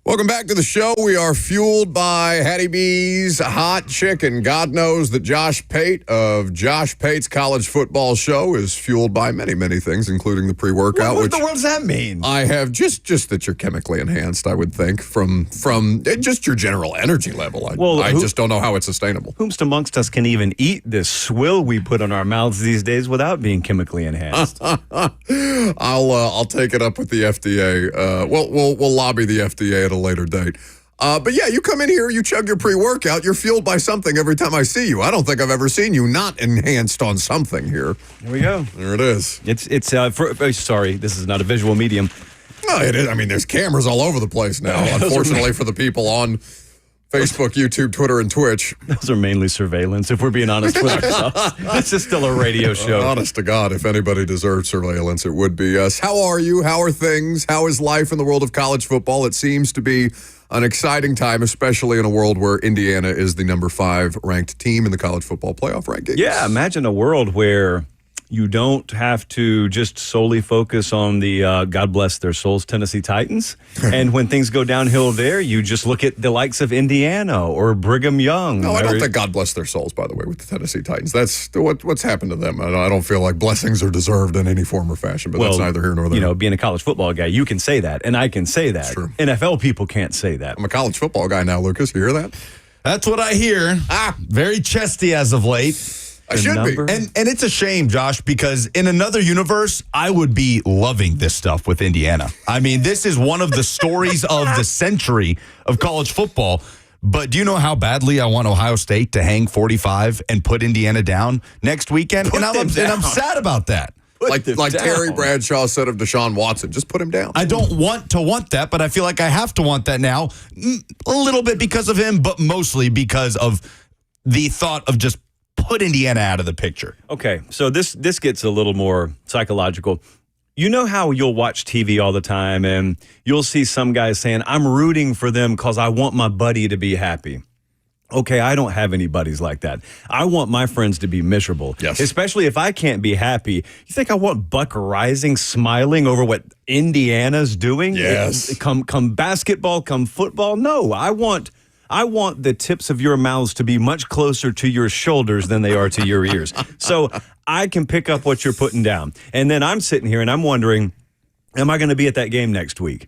Welcome back to the show. We are fueled by Hattie B's Hot Chicken. God knows that Josh Pate of Josh Pate's College Football Show is fueled by many, many things, including the pre-workout. What the world does that mean? I have just that you're chemically enhanced, I would think, from just your general energy level. I just don't know how it's sustainable. Whomst amongst us can even eat this swill we put on our mouths these days without being chemically enhanced? I'll take it up with the FDA. We'll lobby the FDA at a later date. But yeah, you come in here, you chug your pre-workout, you're fueled by something every time I see you. I don't think I've ever seen you not enhanced on something here. Here we go. There it is. Sorry, this is not a visual medium. No, it is. I mean, there's cameras all over the place now. Unfortunately for the people on Facebook, YouTube, Twitter, and Twitch. Those are mainly surveillance, if we're being honest with ourselves. This is still a radio show. Honest to God, if anybody deserved surveillance, it would be us. How are you? How are things? How is life in the world of college football? It seems to be an exciting time, especially in a world where Indiana is the number 5 ranked team in the college football playoff rankings. Yeah, imagine a world where you don't have to just solely focus on the, God bless their souls, Tennessee Titans. And when things go downhill there, you just look at the likes of Indiana or Brigham Young. No, I don't think God bless their souls, by the way, with the Tennessee Titans. That's what's happened to them. I don't feel like blessings are deserved in any form or fashion, but that's neither here nor there. You know, being a college football guy, you can say that, and I can say that. True. NFL people can't say that. I'm a college football guy now, Lucas. You hear that? That's what I hear. Very chesty as of late. I should be. And it's a shame, Josh, because in another universe, I would be loving this stuff with Indiana. I mean, this is one of the stories of the century of college football. But do you know how badly I want Ohio State to hang 45 and put Indiana down next weekend? And I'm sad about that. Like Terry Bradshaw said of Deshaun Watson, just put him down. I don't want that, but I feel like I have to want that now. A little bit because of him, but mostly because of the thought of just put Indiana out of the picture. Okay, so this gets a little more psychological. You know how you'll watch TV all the time and you'll see some guys saying, I'm rooting for them because I want my buddy to be happy. Okay, I don't have any buddies like that. I want my friends to be miserable. Yes. Especially if I can't be happy. You think I want Buck Reising smiling over what Indiana's doing? Yes. Come basketball, come football? No, I want the tips of your mouths to be much closer to your shoulders than they are to your ears. So I can pick up what you're putting down. And then I'm sitting here and I'm wondering, am I going to be at that game next week?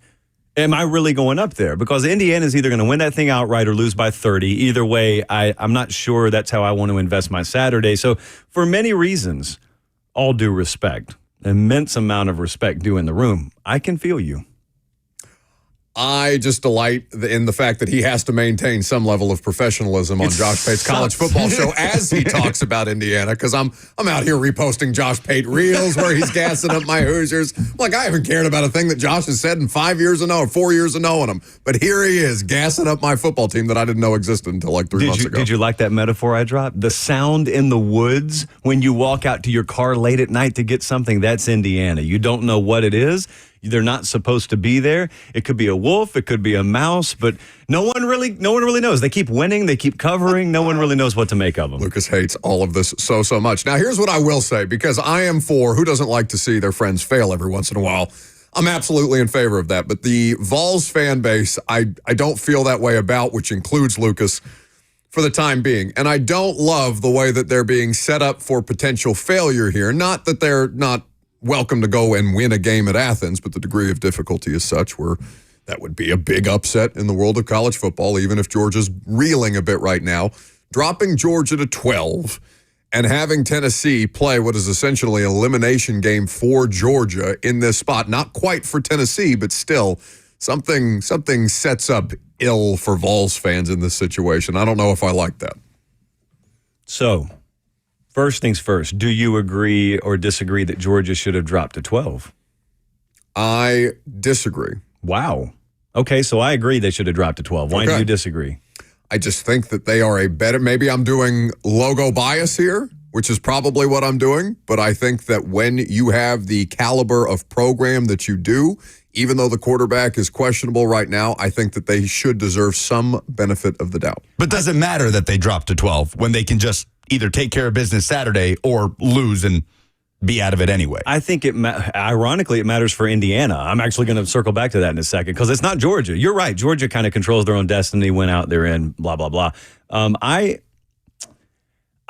Am I really going up there? Because Indiana's either going to win that thing outright or lose by 30. Either way, I'm not sure that's how I want to invest my Saturday. So for many reasons, all due respect, immense amount of respect due in the room, I can feel you. I just delight in the fact that he has to maintain some level of professionalism on Josh Pate's College Football Show as he talks about Indiana, because I'm out here reposting Josh Pate reels where he's gassing up my Hoosiers. Like, I haven't cared about a thing that Josh has said in 5 years of knowing, or 4 years of knowing him. But here he is gassing up my football team that I didn't know existed until like 3 months ago. Did you like that metaphor I dropped? The sound in the woods when you walk out to your car late at night to get something, that's Indiana. You don't know what it is. They're not supposed to be there. It could be a wolf. It could be a mouse. But no one really knows. They keep winning. They keep covering. No one really knows what to make of them. Lucas hates all of this so much. Now, here's what I will say, because I am for who doesn't like to see their friends fail every once in a while. I'm absolutely in favor of that. But the Vols fan base, I don't feel that way about, which includes Lucas, for the time being. And I don't love the way that they're being set up for potential failure here. Not that they're not welcome to go and win a game at Athens, but the degree of difficulty is such where that would be a big upset in the world of college football, even if Georgia's reeling a bit right now. Dropping Georgia to 12 and having Tennessee play what is essentially an elimination game for Georgia in this spot. Not quite for Tennessee, but still something sets up ill for Vols fans in this situation. I don't know if I like that. So, first things first, do you agree or disagree that Georgia should have dropped to 12? I disagree. Wow. Okay, so I agree they should have dropped to 12. Why do you disagree? I just think that they are a better, maybe I'm doing logo bias here, which is probably what I'm doing, but I think that when you have the caliber of program that you do, even though the quarterback is questionable right now, I think that they should deserve some benefit of the doubt. But does it matter that they dropped to 12 when they can just either take care of business Saturday or lose and be out of it anyway. I think ironically, it matters for Indiana. I'm actually going to circle back to that in a second because it's not Georgia. You're right. Georgia kind of controls their own destiny, went out there and blah, blah, blah.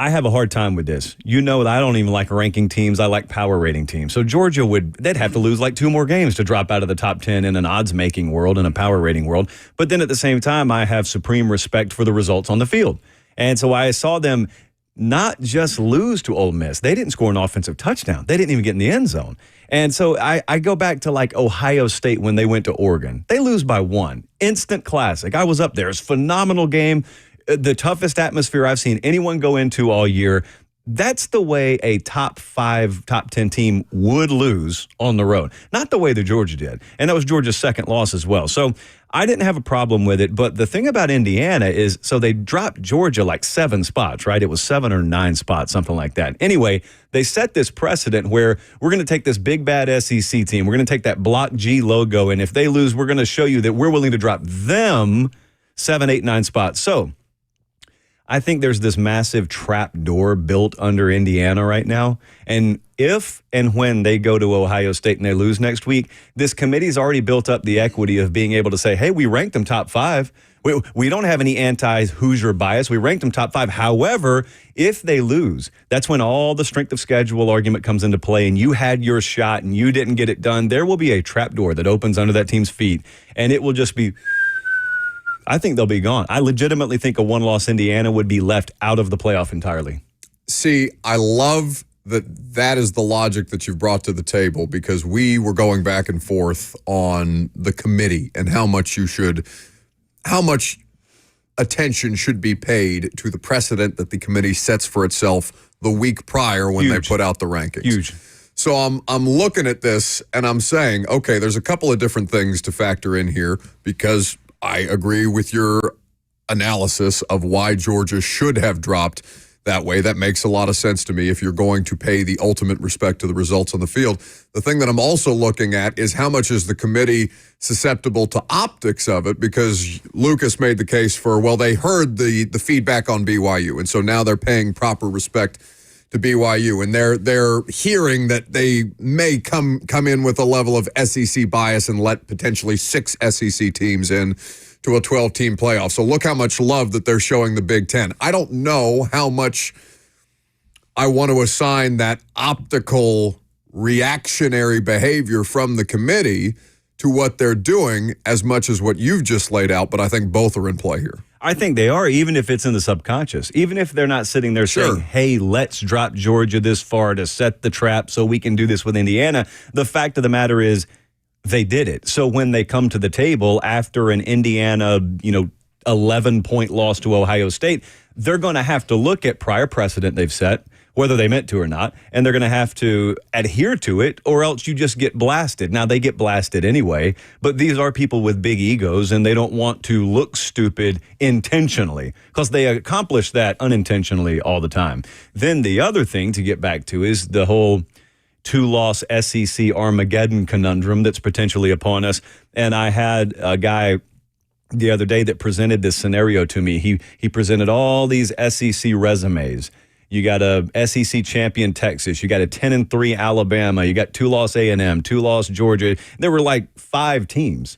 I have a hard time with this. You know that I don't even like ranking teams. I like power rating teams. So Georgia they'd have to lose like 2 more games to drop out of the top 10 in an odds-making world, in a power rating world. But then at the same time, I have supreme respect for the results on the field. And so I saw them not just lose to Ole Miss. They didn't score an offensive touchdown. They didn't even get in the end zone. And so I go back to like Ohio State when they went to Oregon. They lose by 1. Instant classic. I was up there. It's a phenomenal game. The toughest atmosphere I've seen anyone go into all year. That's the way a top 5, top 10 team would lose on the road. Not the way that Georgia did. And that was Georgia's second loss as well. So I didn't have a problem with it. But the thing about Indiana is, so they dropped Georgia like 7 spots, right? It was 7 or 9 spots, something like that. Anyway, they set this precedent where we're going to take this big, bad SEC team. We're going to take that Block G logo. And if they lose, we're going to show you that we're willing to drop them 7, 8, 9 spots. So I think there's this massive trap door built under Indiana right now. And if and when they go to Ohio State and they lose next week, this committee's already built up the equity of being able to say, hey, we ranked them top 5. We don't have any anti-Hoosier bias. We ranked them top 5. However, if they lose, that's when all the strength of schedule argument comes into play and you had your shot and you didn't get it done. There will be a trap door that opens under that team's feet, and it will just be... I think they'll be gone. I legitimately think a 1-loss Indiana would be left out of the playoff entirely. See, I love that is the logic that you've brought to the table, because we were going back and forth on the committee and how much attention should be paid to the precedent that the committee sets for itself the week prior when they put out the rankings. Huge. So I'm looking at this and I'm saying, okay, there's a couple of different things to factor in here, because I agree with your analysis of why Georgia should have dropped that way. That makes a lot of sense to me if you're going to pay the ultimate respect to the results on the field. The thing that I'm also looking at is how much is the committee susceptible to optics of it, because Lucas made the case for, well, they heard the feedback on BYU, and so now they're paying proper respect to BYU, and they're hearing that they may come in with a level of SEC bias and let potentially 6 SEC teams in to a 12-team playoff. So look how much love that they're showing the Big Ten. I don't know how much I want to assign that optical reactionary behavior from the committee to what they're doing as much as what you've just laid out, but I think both are in play here. I think they are, even if it's in the subconscious. Even if they're not sitting there saying, hey, let's drop Georgia this far to set the trap so we can do this with Indiana. The fact of the matter is they did it. So when they come to the table after an Indiana, 11-point loss to Ohio State, they're going to have to look at prior precedent they've set, whether they meant to or not, and they're going to have to adhere to it, or else you just get blasted. Now, they get blasted anyway, but these are people with big egos, and they don't want to look stupid intentionally, because they accomplish that unintentionally all the time. Then the other thing to get back to is the whole 2-loss SEC Armageddon conundrum that's potentially upon us. And I had a guy the other day that presented this scenario to me. He presented all these SEC resumes. You got a SEC champion Texas. You got a 10-3 Alabama. You got 2-loss A&M, 2-loss Georgia. There were like 5 teams.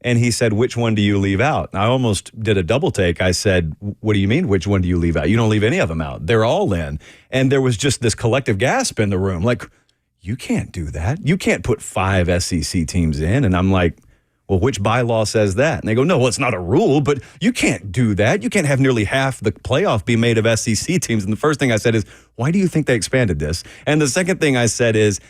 And he said, which one do you leave out? And I almost did a double take. I said, what do you mean, which one do you leave out? You don't leave any of them out. They're all in. And there was just this collective gasp in the room. Like, you can't do that. You can't put 5 SEC teams in. And I'm like, well, which bylaw says that? And they go, no, well, it's not a rule, but you can't do that. You can't have nearly half the playoff be made of SEC teams. And the first thing I said is, why do you think they expanded this? And the second thing I said is,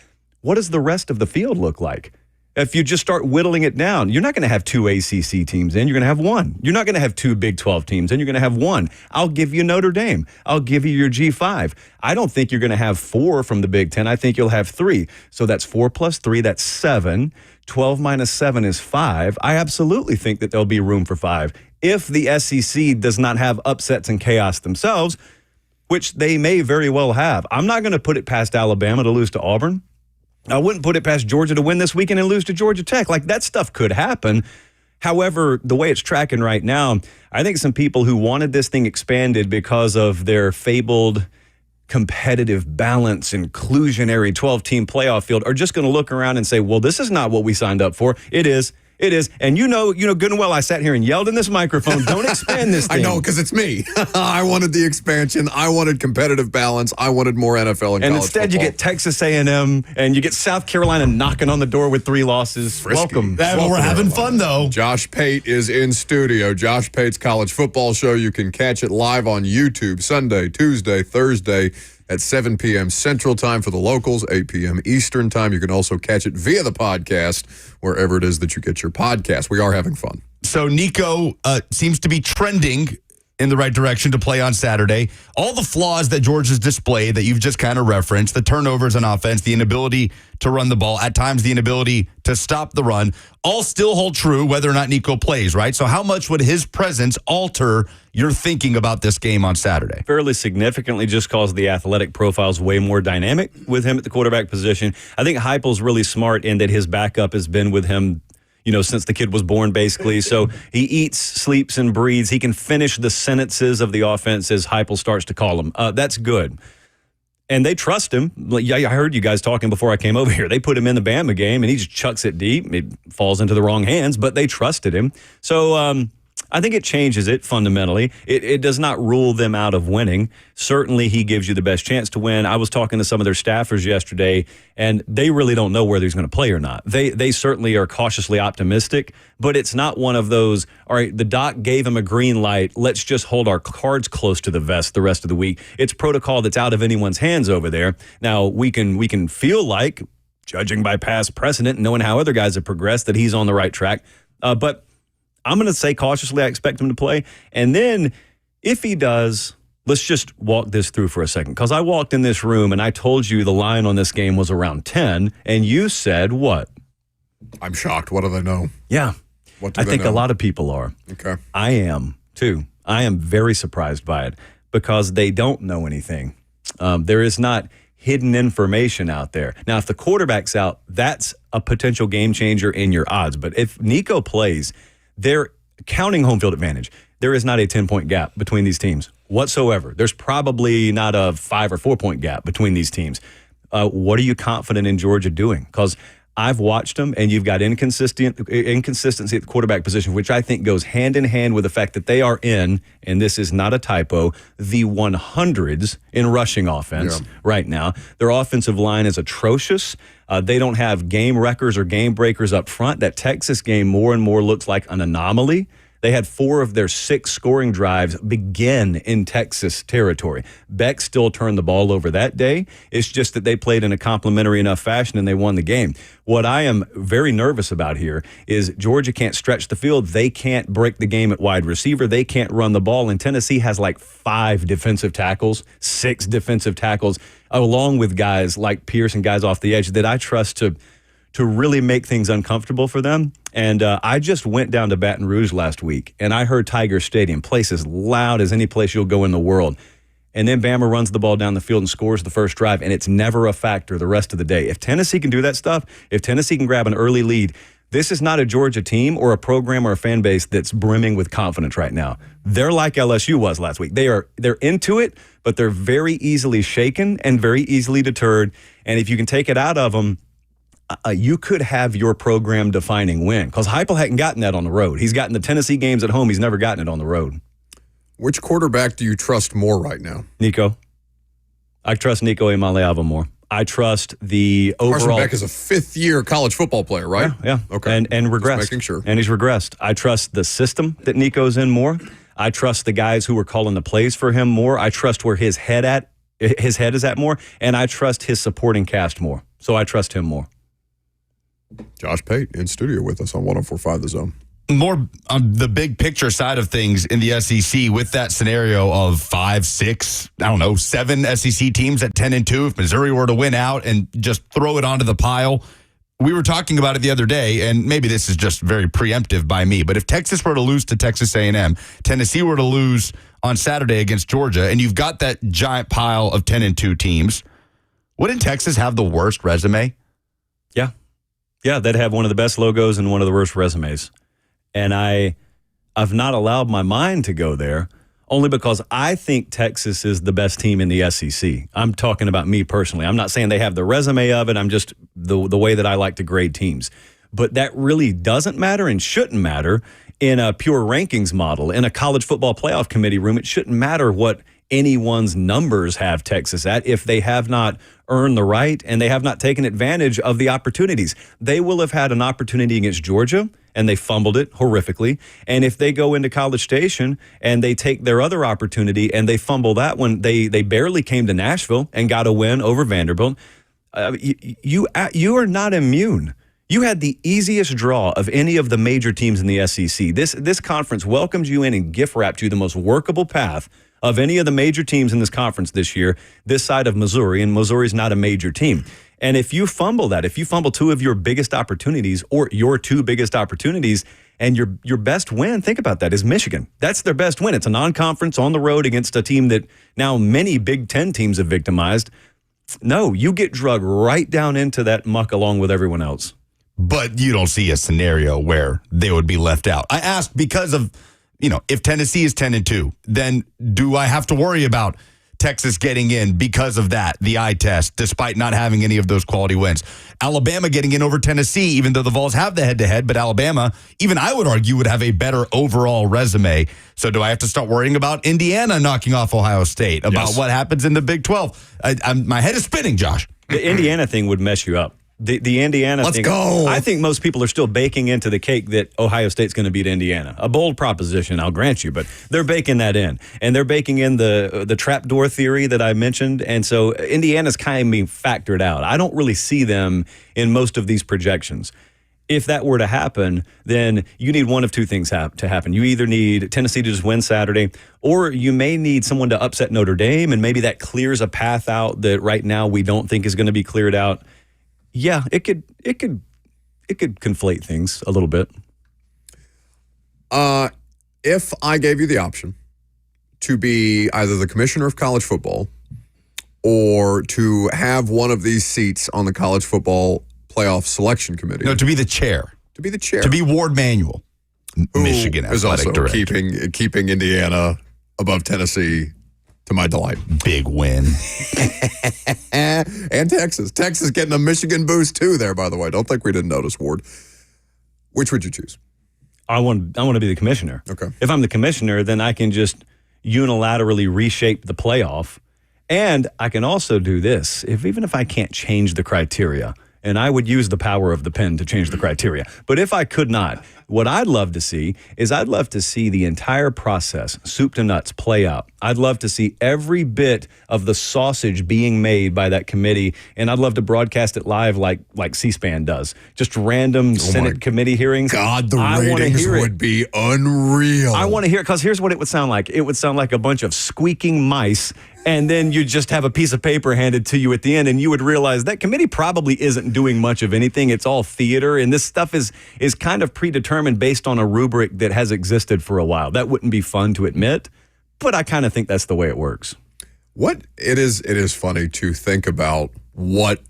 what does the rest of the field look like? If you just start whittling it down, you're not going to have 2 ACC teams in. You're going to have 1. You're not going to have 2 Big 12 teams in. You're going to have 1. I'll give you Notre Dame. I'll give you your G5. I don't think you're going to have 4 from the Big 10. I think you'll have 3. So that's 4 plus 3. That's 7. 12 minus 7 is 5. I absolutely think that there'll be room for 5. If the SEC does not have upsets and chaos themselves, which they may very well have. I'm not going to put it past Alabama to lose to Auburn. I wouldn't put it past Georgia to win this weekend and lose to Georgia Tech. Like, that stuff could happen. However, the way it's tracking right now, I think some people who wanted this thing expanded because of their fabled competitive, balanced, inclusionary 12-team playoff field are just going to look around and say, well, this is not what we signed up for. It is. It is. And you know good and well, I sat here and yelled in this microphone, don't expand this thing. I know, because it's me. I wanted the expansion. I wanted competitive balance. I wanted more NFL and college instead football. You get Texas A&M and you get South Carolina knocking on the door with 3 losses. Frisky. Welcome. We're having fun, though. Josh Pate is in studio. Josh Pate's college football show. You can catch it live on YouTube Sunday, Tuesday, Thursday at 7 p.m. Central Time for the locals, 8 p.m. Eastern Time. You can also catch it via the podcast, wherever it is that you get your podcast. We are having fun. So Nico seems to be trending in the right direction to play on Saturday. All the flaws that Georgia's displayed that you've just kind of referenced, the turnovers on offense, the inability to run the ball, at times the inability to stop the run, all still hold true whether or not Nico plays, right? So how much would his presence alter your thinking about this game on Saturday? Fairly significantly, just because the athletic profile is way more dynamic with him at the quarterback position. I think Heupel's really smart in that his backup has been with him since the kid was born, basically. So he eats, sleeps, and breathes. He can finish the sentences of the offense as Heupel starts to call them. That's good. And they trust him. Yeah, I heard you guys talking before I came over here. They put him in the Bama game, and he just chucks it deep. It falls into the wrong hands, but they trusted him. So I think it changes it fundamentally. It does not rule them out of winning. Certainly, he gives you the best chance to win. I was talking to some of their staffers yesterday, and they really don't know whether he's going to play or not. They certainly are cautiously optimistic, but it's not one of those, all right, the doc gave him a green light, let's just hold our cards close to the vest the rest of the week. It's protocol that's out of anyone's hands over there. Now, we can feel like, judging by past precedent, knowing how other guys have progressed, that he's on the right track. But I'm going to say cautiously I expect him to play. And then if he does, let's just walk this through for a second. Because I walked in this room and I told you the line on this game was around 10. And you said what? I'm shocked. What do they know? Yeah. What do I they think know? a lot of people are. Okay. I am, too. I am very surprised by it because they don't know anything. There is not hidden information out there. Now, if the quarterback's out, that's a potential game changer in your odds. But if Nico plays, they're counting home field advantage. There is not a 10-point gap between these teams whatsoever. There's probably not a 5 or 4-point gap between these teams. What are you confident in Georgia doing? Because I've watched them, and you've got inconsistency at the quarterback position, which I think goes hand in hand with the fact that they are in, and this is not a typo, the 100s in rushing offense right now. Their offensive line is atrocious. They don't have game wreckers or game breakers up front. That Texas game more and more looks like an anomaly. They had 4 of their 6 scoring drives begin in Texas territory. Beck still turned the ball over that day. It's just that they played in a complimentary enough fashion and they won the game. What I am very nervous about here is Georgia can't stretch the field. They can't break the game at wide receiver. They can't run the ball. And Tennessee has like 5 defensive tackles, 6 defensive tackles, along with guys like Pierce and guys off the edge that I trust to really make things uncomfortable for them. And I just went down to Baton Rouge last week, and I heard Tiger Stadium, place as loud as any place you'll go in the world. And then Bama runs the ball down the field and scores the first drive, and it's never a factor the rest of the day. If Tennessee can do that stuff, if Tennessee can grab an early lead, this is not a Georgia team or a program or a fan base that's brimming with confidence right now. They're like LSU was last week. They're into it, but they're very easily shaken and very easily deterred. And if you can take it out of them, you could have your program-defining win, because Heupel hadn't gotten that on the road. He's gotten the Tennessee games at home. He's never gotten it on the road. Which quarterback do you trust more right now? Nico. I trust Nico Emalleava more. I trust the overall. Carson Beck is a 5th-year college football player, right? Yeah. Okay. And regressed. Just making sure. And he's regressed. I trust the system that Nico's in more. I trust the guys who were calling the plays for him more. I trust where his head is at more. And I trust his supporting cast more. So I trust him more. Josh Pate in studio with us on 104.5 The Zone. More on the big picture side of things in the SEC with that scenario of 5, 6, 7 SEC teams at 10-2. If Missouri were to win out and just throw it onto the pile, we were talking about it the other day, and maybe this is just very preemptive by me, but if Texas were to lose to Texas A&M, Tennessee were to lose on Saturday against Georgia, and you've got that giant pile of 10-2 teams, wouldn't Texas have the worst resume? Yeah, they'd have one of the best logos and one of the worst resumes. And I've not allowed my mind to go there, only because I think Texas is the best team in the SEC. I'm talking about me personally. I'm not saying they have the resume of it. I'm just the way that I like to grade teams. But that really doesn't matter and shouldn't matter in a pure rankings model. In a college football playoff committee room, it shouldn't matter what anyone's numbers have Texas at if they have not earned the right and they have not taken advantage of the opportunities. They will have had an opportunity against Georgia, and they fumbled it horrifically. And if they go into College Station and they take their other opportunity and they fumble that one, they barely came to Nashville and got a win over Vanderbilt. You are not immune. You had the easiest draw of any of the major teams in the SEC. This conference welcomes you in and gift-wrapped you the most workable path of any of the major teams in this conference this year, this side of Missouri, and Missouri's not a major team. And if you fumble that, if you fumble two of your biggest opportunities or your two biggest opportunities, and your best win, think about that, is Michigan. That's their best win. It's a non-conference on the road against a team that now many Big Ten teams have victimized. No, you get drugged right down into that muck along with everyone else. But you don't see a scenario where they would be left out. I asked because of, if Tennessee is 10-2, then do I have to worry about Texas getting in because of that, the eye test, despite not having any of those quality wins? Alabama getting in over Tennessee, even though the Vols have the head-to-head, but Alabama, even I would argue, would have a better overall resume. So do I have to start worrying about Indiana knocking off Ohio State, about what happens in the Big 12? My head is spinning, Josh. The Indiana thing would mess you up. The Indiana Let's thing. go. I think most people are still baking into the cake that Ohio State's going to beat Indiana. A bold proposition, I'll grant you, but they're baking that in. And they're baking in the trapdoor theory that I mentioned. And so Indiana's kind of being factored out. I don't really see them in most of these projections. If that were to happen, then you need one of two things to happen. You either need Tennessee to just win Saturday, or you may need someone to upset Notre Dame, and maybe that clears a path out that right now we don't think is going to be cleared out. Yeah, it could conflate things a little bit. If I gave you the option to be either the commissioner of college football or to have one of these seats on the college football playoff selection committee. No, to be the chair. To be the chair. To be Ward Manuel, Michigan is athletic also director. keeping Indiana above Tennessee. To my delight. Big win. And Texas. Texas getting a Michigan boost too there, by the way. Don't think we didn't notice, Ward. Which would you choose? I want to be the commissioner. Okay. If I'm the commissioner, then I can just unilaterally reshape the playoff. And I can also do this. Even if I can't change the criteria, and I would use the power of the pen to change the criteria. But if I could not, what I'd love to see is I'd love to see the entire process, soup to nuts, play out. I'd love to see every bit of the sausage being made by that committee, and I'd love to broadcast it live like C-SPAN does. Just random Senate committee hearings. God, the ratings would be unreal. I want to hear it, because here's what it would sound like. It would sound like a bunch of squeaking mice, and then you just have a piece of paper handed to you at the end, and you would realize that committee probably isn't doing much of anything. It's all theater, and this stuff is kind of predetermined based on a rubric that has existed for a while. That wouldn't be fun to admit, but I kind of think that's the way it works. It is funny to think about what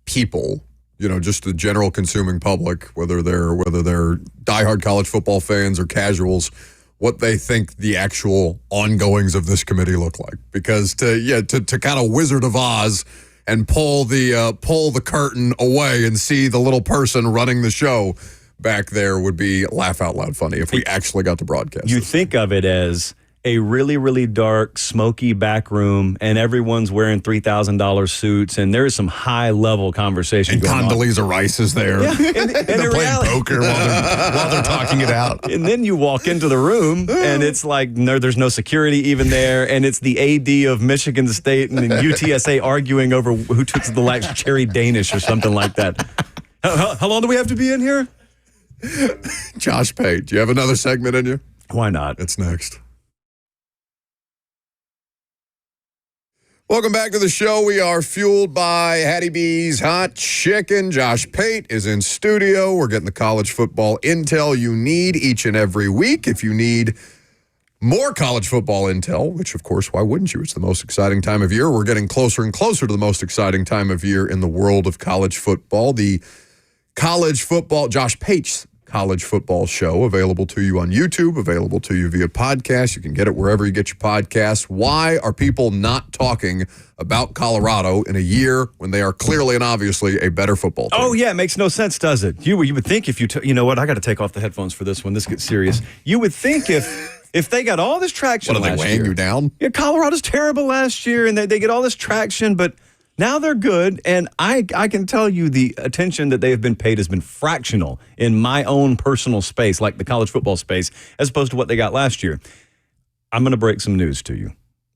people, just the general consuming public, whether they're diehard college football fans or casuals, what they think the actual ongoings of this committee look like. Because to kind of Wizard of Oz and pull the curtain away and see the little person running the show back there would be laugh out loud funny if we actually got to broadcast. You think of it as a really, really dark, smoky back room, and everyone's wearing $3,000 suits, and there's some high-level conversation going on. Condoleezza Rice is there. Yeah. And They're playing poker while they're talking it out. And then you walk into the room, and it's like there's no security even there, and it's the AD of Michigan State and UTSA arguing over who took the last cherry Danish or something like that. How long do we have to be in here? Josh Pate, do you have another segment in you? Why not? It's next. Welcome back to the show. We are fueled by Hattie B's Hot Chicken. Josh Pate is in studio. We're getting the college football intel you need each and every week. If you need more college football intel, which, of course, why wouldn't you? It's the most exciting time of year. We're getting closer and closer to the most exciting time of year in the world of college football. The college football, Josh Pate's College Football Show, available to you on YouTube, available to you via podcast. You can get it wherever you get your podcasts. Why are people not talking about Colorado in a year when they are clearly and obviously a better football team? Oh, yeah, it makes no sense, does it? You would think if you know what, I got to take off the headphones for this one. This gets serious. You would think if they got all this traction What, are they weighing you down? Yeah, Colorado's terrible last year, and they get all this traction, but now they're good, and I can tell you the attention that they have been paid has been fractional in my own personal space, like the college football space, as opposed to what they got last year. I'm going to break some news to you.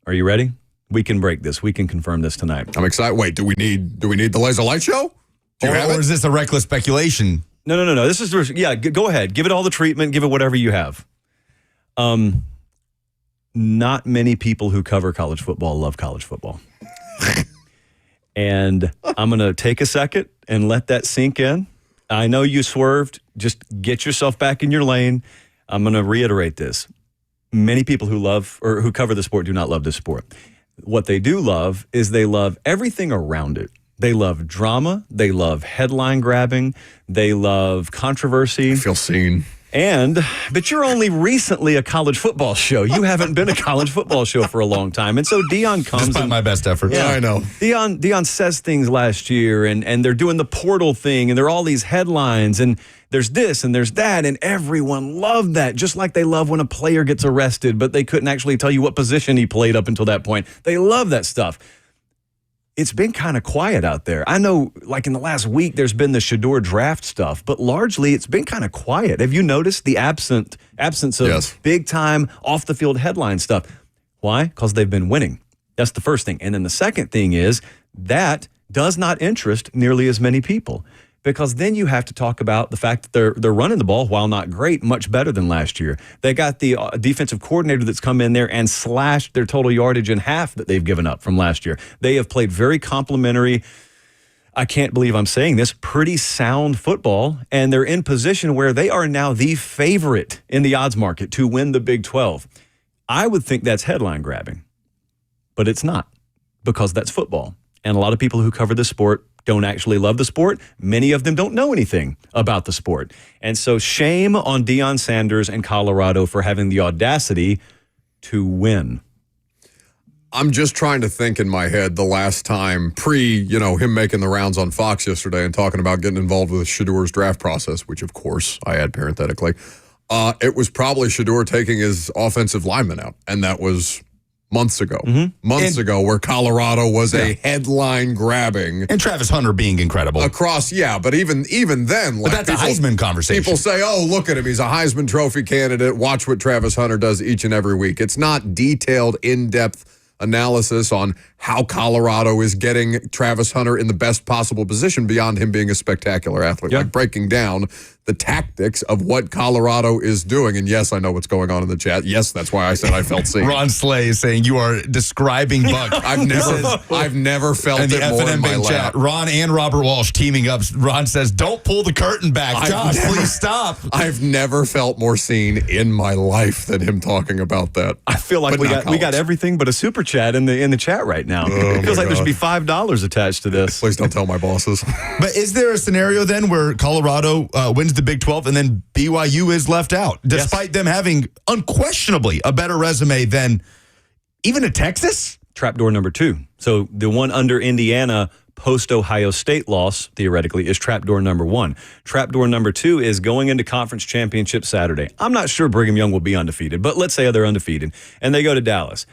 Are you ready? We can break this. We can confirm this tonight. I'm excited. Wait, do we need the Laser Light Show? Or is this a reckless speculation? No. This is, go ahead. Give it all the treatment. Give it whatever you have. Not many people who cover college football love college football. And I'm going to take a second and let that sink in. I know you swerved. Just get yourself back in your lane. I'm going to reiterate this. Many people who love or who cover the sport do not love this sport. What they do love is they love everything around it. They love drama. They love headline grabbing. They love controversy. I feel seen. But you're only recently a college football show. You haven't been a college football show for a long time. And so Dion comes. Despite my best efforts. Yeah, I know. Dion says things last year, and they're doing the portal thing, and there are all these headlines, and there's this and there's that, and everyone loved that, just like they love when a player gets arrested, but they couldn't actually tell you what position he played up until that point. They love that stuff. It's been kind of quiet out there. I know, like in the last week, there's been the Shador draft stuff, but largely it's been kind of quiet. Have you noticed the absence of big-time, off-the-field headline stuff? Why? Because they've been winning. That's the first thing. And then the second thing is that does not interest nearly as many people, because then you have to talk about the fact that they're running the ball, while not great, much better than last year. They got the defensive coordinator that's come in there and slashed their total yardage in half that they've given up from last year. They have played very complimentary, I can't believe I'm saying this, pretty sound football, and they're in position where they are now the favorite in the odds market to win the Big 12. I would think that's headline grabbing, but it's not, because that's football. And a lot of people who cover the sport don't actually love the sport. Many of them don't know anything about the sport. And so shame on Deion Sanders and Colorado for having the audacity to win. I'm just trying to think in my head the last time him making the rounds on Fox yesterday and talking about getting involved with Shador's draft process, which of course I add parenthetically. It was probably Shador taking his offensive lineman out, and that was months ago. Months ago, where Colorado was a headline grabbing. And Travis Hunter being incredible. But even then, but that's a Heisman conversation. People say, oh, look at him. He's a Heisman Trophy candidate. Watch what Travis Hunter does each and every week. It's not detailed, in-depth analysis on how Colorado is getting Travis Hunter in the best possible position beyond him being a spectacular athlete. Like breaking down the tactics of what Colorado is doing. And yes, I know what's going on in the chat. Yes, that's why I said I felt seen. Ron Slay is saying you are describing Buck. I've never felt and it the more in my chat. lap. Ron and Robert Walsh teaming up. Ron says, don't pull the curtain back. Josh, please stop. I've never felt more seen in my life than him talking about that. I feel like we got everything but a super chat in the chat right now. It feels like there should be $5 attached to this. Please don't tell my bosses. But is there a scenario then where Colorado wins the Big 12 and then BYU is left out, despite them having unquestionably a better resume than even a Texas? Trapdoor number 2. So the one under Indiana post-Ohio State loss, theoretically, is trapdoor number 1. Trapdoor number 2 is going into conference championship Saturday. I'm not sure Brigham Young will be undefeated, but let's say they're undefeated, and they go to Dallas.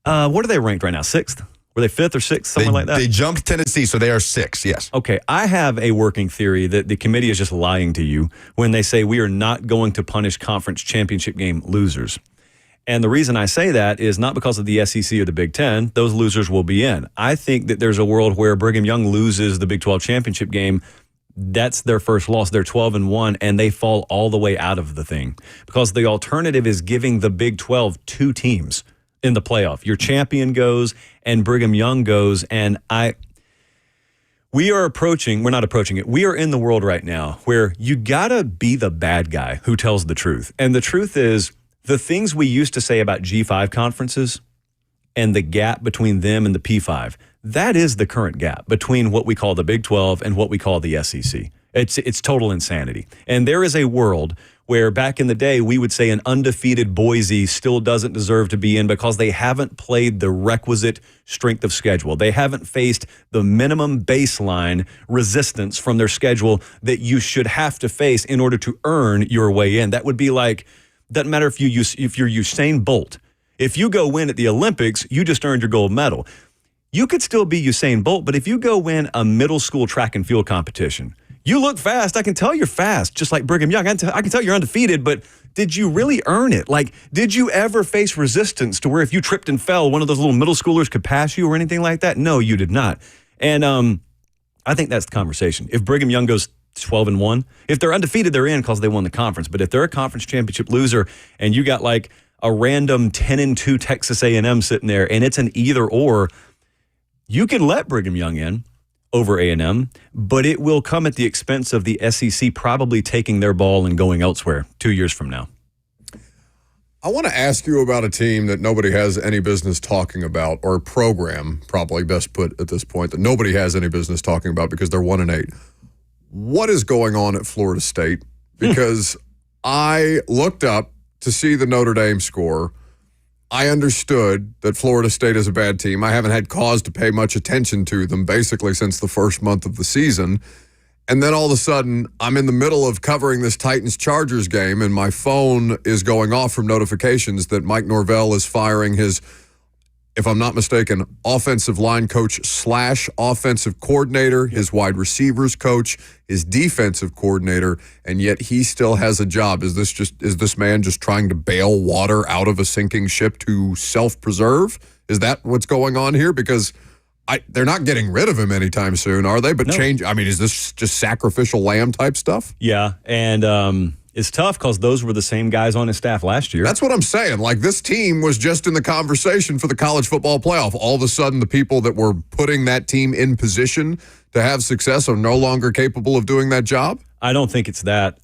What are they ranked right now? 6th? Were they 5th or 6th, something like that? They jumped Tennessee, so they are 6, yes. Okay, I have a working theory that the committee is just lying to you when they say we are not going to punish conference championship game losers. And the reason I say that is not because of the SEC or the Big Ten. Those losers will be in. I think that there's a world where Brigham Young loses the Big 12 championship game. That's their first loss. They're 12-1, and they fall all the way out of the thing. Because the alternative is giving the Big 12 2 teams in the playoff. Your champion goes and Brigham Young goes, and we are in the world right now where you gotta be the bad guy who tells the truth. And the truth is, the things we used to say about G5 conferences and the gap between them and the P5, that is the current gap between what we call the Big 12 and what we call the SEC. It's total insanity. And there is a world where back in the day, we would say an undefeated Boise still doesn't deserve to be in because they haven't played the requisite strength of schedule. They haven't faced the minimum baseline resistance from their schedule that you should have to face in order to earn your way in. That would be like, doesn't matter if you're Usain Bolt. If you go win at the Olympics, you just earned your gold medal. You could still be Usain Bolt, but if you go win a middle school track and field competition, you look fast. I can tell you're fast, just like Brigham Young. I can tell you're undefeated, but did you really earn it? Like, did you ever face resistance to where if you tripped and fell, one of those little middle schoolers could pass you or anything like that? No, you did not. And I think that's the conversation. If Brigham Young goes 12-1, if they're undefeated, they're in because they won the conference. But if they're a conference championship loser and you got like a random 10-2 Texas A&M sitting there and it's an either or, you can let Brigham Young in over A&M, but it will come at the expense of the SEC probably taking their ball and going elsewhere 2 years from now. I want to ask you about a team that nobody has any business talking about, or a program, probably best put at this point, that nobody has any business talking about because they're 1-8. What is going on at Florida State? Because I looked up to see the Notre Dame score. I understood that Florida State is a bad team. I haven't had cause to pay much attention to them basically since the first month of the season. And then all of a sudden, I'm in the middle of covering this Titans-Chargers game, and my phone is going off from notifications that Mike Norvell is firing his, if I'm not mistaken, offensive line coach / offensive coordinator, his wide receivers coach, his defensive coordinator, and yet he still has a job. Is this man just trying to bail water out of a sinking ship to self-preserve? Is that what's going on here? Because they're not getting rid of him anytime soon, are they? But no. Is this just sacrificial lamb type stuff? Yeah, and it's tough because those were the same guys on his staff last year. That's what I'm saying. Like, this team was just in the conversation for the college football playoff. All of a sudden, the people that were putting that team in position to have success are no longer capable of doing that job? I don't think it's that.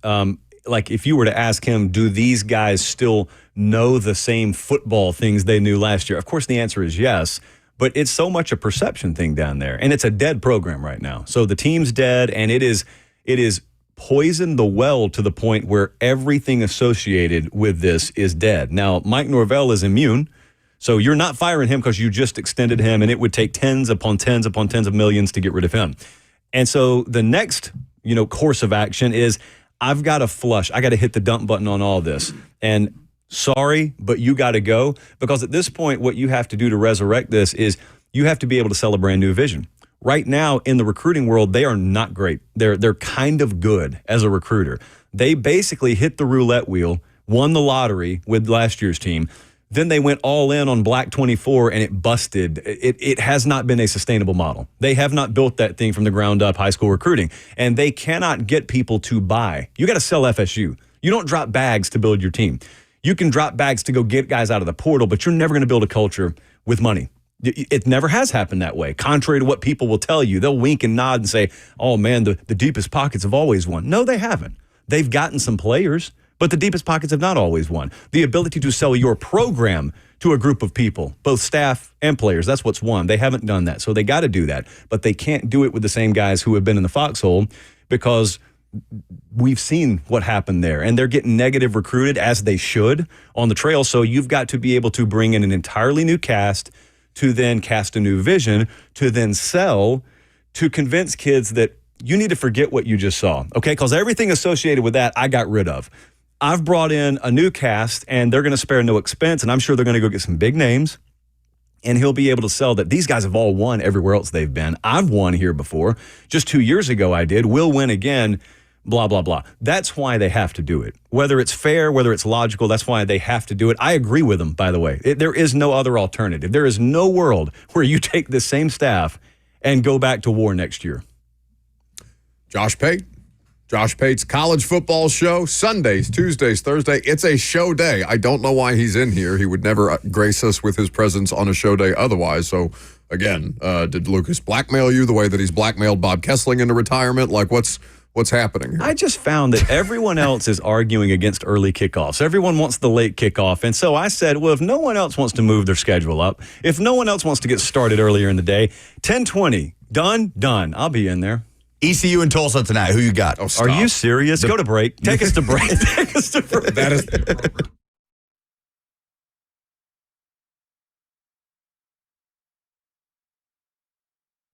Like, if you were to ask him, do these guys still know the same football things they knew last year? Of course, the answer is yes. But it's so much a perception thing down there. And it's a dead program right now. So the team's dead, and it is poisoned the well to the point where everything associated with this is dead. Now, Mike Norvell is immune, so you're not firing him because you just extended him, and it would take tens upon tens upon tens of millions to get rid of him. And so the next, course of action is I've got to flush. I got to hit the dump button on all this. And sorry, but you got to go, because at this point, what you have to do to resurrect this is you have to be able to sell a brand new vision. Right now, in the recruiting world, they are not great. They're kind of good as a recruiter. They basically hit the roulette wheel, won the lottery with last year's team. Then they went all in on Black 24, and it busted. It has not been a sustainable model. They have not built that thing from the ground up, high school recruiting, and they cannot get people to buy. You got to sell FSU. You don't drop bags to build your team. You can drop bags to go get guys out of the portal, but you're never going to build a culture with money. It never has happened that way. Contrary to what people will tell you, they'll wink and nod and say, oh, man, the deepest pockets have always won. No, they haven't. They've gotten some players, but the deepest pockets have not always won. The ability to sell your program to a group of people, both staff and players, that's what's won. They haven't done that, so they got to do that. But they can't do it with the same guys who have been in the foxhole, because we've seen what happened there, and they're getting negative recruited, as they should, on the trail. So you've got to be able to bring in an entirely new cast, to then cast a new vision, to then sell, to convince kids that you need to forget what you just saw, okay? Because everything associated with that, I got rid of. I've brought in a new cast, and they're going to spare no expense, and I'm sure they're going to go get some big names, and he'll be able to sell that these guys have all won everywhere else they've been. I've won here before. Just 2 years ago I did. We'll win again. Blah, blah, blah. That's why they have to do it. Whether it's fair, whether it's logical, that's why they have to do it. I agree with them, by the way. There is no other alternative. There is no world where you take the same staff and go back to war next year. Josh Pate. Josh Pate's college football show, Sundays, Tuesdays, Thursday. It's a show day. I don't know why he's in here. He would never grace us with his presence on a show day otherwise. So, again, did Lucas blackmail you the way that he's blackmailed Bob Kessling into retirement? Like, what's happening here? I just found that everyone else is arguing against early kickoffs. Everyone wants the late kickoff. And so I said, well, if no one else wants to move their schedule up, if no one else wants to get started earlier in the day, 10:20, done. I'll be in there. ECU and Tulsa tonight. Who you got? Oh, stop. Are you serious? Go to break. Take us to break. Take us to break. That is